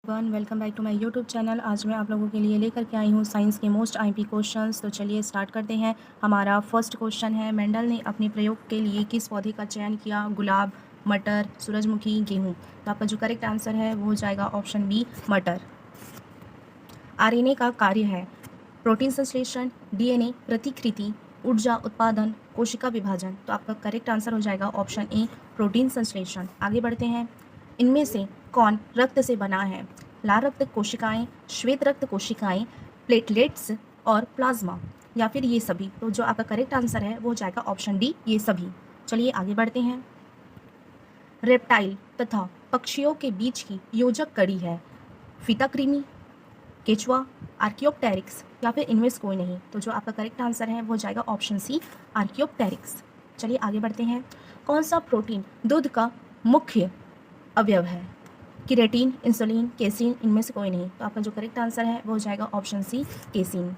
Welcome back to my YouTube channel. आज मैं आप लोगों के लिए लेकर के आई हूँ साइंस के मोस्ट आईएमपी क्वेश्चंस। तो चलिए स्टार्ट करते हैं। हमारा फर्स्ट क्वेश्चन है, मेंडल ने अपने प्रयोग के लिए किस पौधे का चयन किया? गुलाब, मटर, सूरजमुखी, गेहूँ। तो आपका जो करेक्ट आंसर है वो हो जाएगा ऑप्शन बी, मटर। आरएनए का कार्य है प्रोटीन संश्लेषण, डीएनए प्रतिकृति, ऊर्जा उत्पादन, कोशिका विभाजन। तो आपका करेक्ट आंसर हो जाएगा ऑप्शन ए, प्रोटीन संश्लेषण। आगे बढ़ते हैं। इनमें से कौन रक्त से बना है? लाल रक्त कोशिकाएं, श्वेत रक्त कोशिकाएं, प्लेटलेट्स और प्लाज्मा, या फिर ये सभी। तो जो आपका करेक्ट आंसर है वो हो जाएगा ऑप्शन डी, ये सभी। चलिए आगे बढ़ते हैं। रेप्टाइल तथा पक्षियों के बीच की योजक कड़ी है फीताकृमि, केचुआ, आर्कियोप्टेरिक्स, या फिर इनमें से कोई नहीं। तो जो आपका करेक्ट आंसर है वो हो जाएगा ऑप्शन सी, आर्कियोप्टेरिक्स। चलिए आगे बढ़ते हैं। कौन सा प्रोटीन दूध का मुख्य अवयव है? केराटिन, इंसुलिन, केसिन, इनमें से कोई नहीं। तो आपका जो करेक्ट आंसर है वो हो जाएगा ऑप्शन सी, केसिन।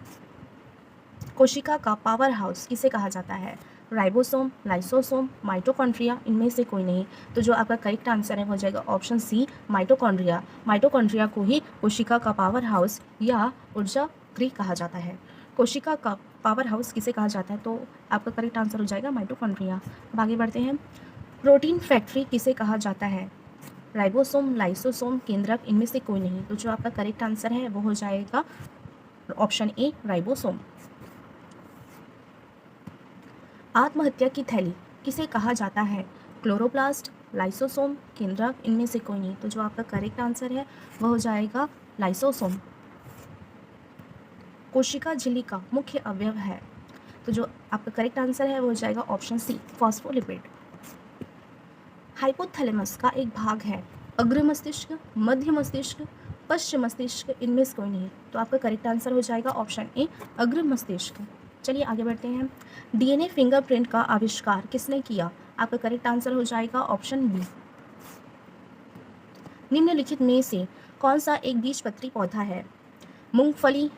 कोशिका का पावर हाउस किसे कहा जाता है? राइबोसोम, लाइसोसोम, माइटोकॉन्ड्रिया, इनमें से कोई नहीं। तो जो आपका करेक्ट आंसर है वो हो जाएगा ऑप्शन सी, माइटोकॉन्ड्रिया। माइटोकॉन्ड्रिया को ही कोशिका का पावर हाउस या ऊर्जा गृह कहा जाता है। कोशिका का पावर हाउस किसे कहा जाता है? तो आपका करेक्ट आंसर हो जाएगा माइटोकॉन्ड्रिया। अब आगे बढ़ते हैं। प्रोटीन फैक्ट्री किसे कहा जाता है? राइबोसोम, लाइसोसोम, केंद्रक, इनमें से कोई नहीं। तो जो आपका करेक्ट आंसर है वो हो जाएगा ऑप्शन ए, राइबोसोम। आत्महत्या की थैली किसे कहा जाता है? क्लोरोप्लास्ट, लाइसोसोम, केंद्रक, इनमें से कोई नहीं। तो जो आपका करेक्ट आंसर है वह हो जाएगा लाइसोसोम। कोशिका झिल्ली का मुख्य अवयव है? तो जो आपका करेक्ट आंसर है वो हो जाएगा ऑप्शन सी, फॉस्फोलिपिड। हाइपोथैलेमस का एक भाग है अग्र मस्तिष्क, मध्य मस्तिष्क, पश्चिम मस्तिष्क, इनमें से कोई नहीं। तो आपका करेक्ट आंसर हो जाएगा ऑप्शन ए, अग्र मस्तिष्क। चलिए आगे बढ़ते हैं। डीएनए फिंगरप्रिंट का आविष्कार किसने किया? आपका करेक्ट आंसर हो जाएगा ऑप्शन बी। निम्नलिखित में से कौन सा एक बीजपत्री पौधा है? मूंगफली,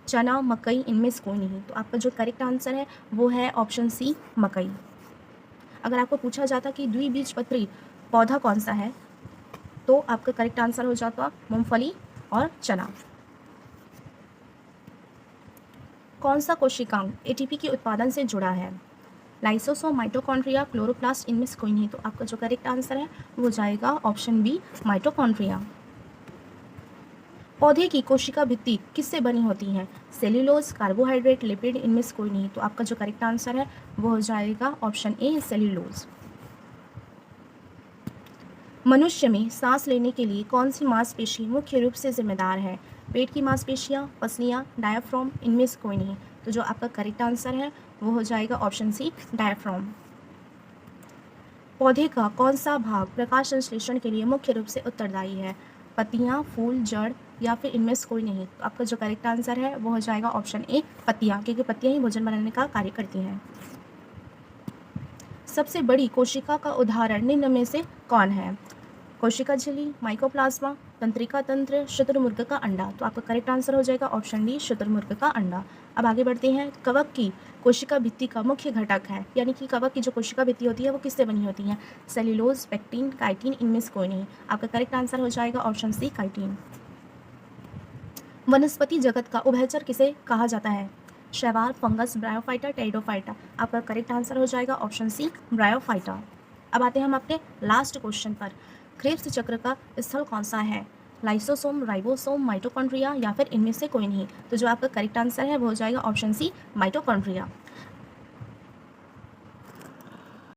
चना, मकई, इनमें से कोई नहीं। तो आपका जो करेक्ट आंसर है वो है ऑप्शन सी, मकई। अगर आपको पूछा जाता कि द्विबीजपत्री पौधा कौन सा है तो आपका करेक्ट आंसर हो जाता मूंगफली और चना। कौन सा कोशिकांग एटीपी के उत्पादन से जुड़ा है? लाइसोसोम, माइटोकॉन्ड्रिया, क्लोरोप्लास्ट, इनमें से कोई नहीं। तो आपका जो करेक्ट आंसर है वो हो जाएगा ऑप्शन बी, माइटोकॉन्ड्रिया। पौधे की कोशिका भित्ति किससे बनी होती है? सेल्यूलोज, कार्बोहाइड्रेट, लिपिड, इनमें से कोई नहीं। तो आपका जो करेक्ट आंसर है वो हो जाएगा ऑप्शन ए, सेल्यूलोज। मनुष्य में सांस लेने के लिए कौन सी मांसपेशी मुख्य रूप से जिम्मेदार है? पेट की मांसपेशियां, पसलियां, डायाफ्राम, इनमें से कोई नहीं। तो जो आपका करेक्ट आंसर है वो हो जाएगा ऑप्शन सी, डायाफ्राम। पौधे का कौन सा भाग प्रकाश संश्लेषण के लिए मुख्य रूप से उत्तरदायी है? पत्तियां, फूल, जड़, या फिर इनमें से कोई नहीं। तो आपका जो करेक्ट आंसर है वो हो जाएगा ऑप्शन ए, पत्तियां, क्योंकि पत्तियां ही भोजन बनाने का कार्य करती हैं। सबसे बड़ी कोशिका का उदाहरण निम्न में से कौन है? कोशिका झिल्ली, माइकोप्लाज्मा, तंत्रिका तंत्र, शुतुरमुर्ग का अंडा। तो आपका करेक्ट आंसर हो जाएगा ऑप्शन डी, शुतुरमुर्ग का अंडा। अब आगे बढ़ते हैं। कवक की कोशिका भित्ति का मुख्य घटक है, यानी कि कवक की जो कोशिका भित्ति होती है वो किससे बनी होती है? सेल्यूलोज, पेक्टिन, काइटिन, इनमें से कोई नहीं। आपका करेक्ट आंसर हो जाएगा ऑप्शन सी, काइटिन। वनस्पति जगत का उभयचर किसे कहा जाता है? शैवाल, फंगस, ब्रायोफाइटा, टेरिडोफाइटा। आपका करेक्ट आंसर हो जाएगा ऑप्शन सी, ब्रायोफाइटा। अब आते हैं हम अपने लास्ट क्वेश्चन पर। क्रेब्स चक्र का स्थल कौन सा है? लाइसोसोम, राइबोसोम, माइटोकॉन्ड्रिया, या फिर इनमें से कोई नहीं। तो जो आपका करेक्ट आंसर है वो हो जाएगा ऑप्शन सी, माइटोकॉन्ड्रिया।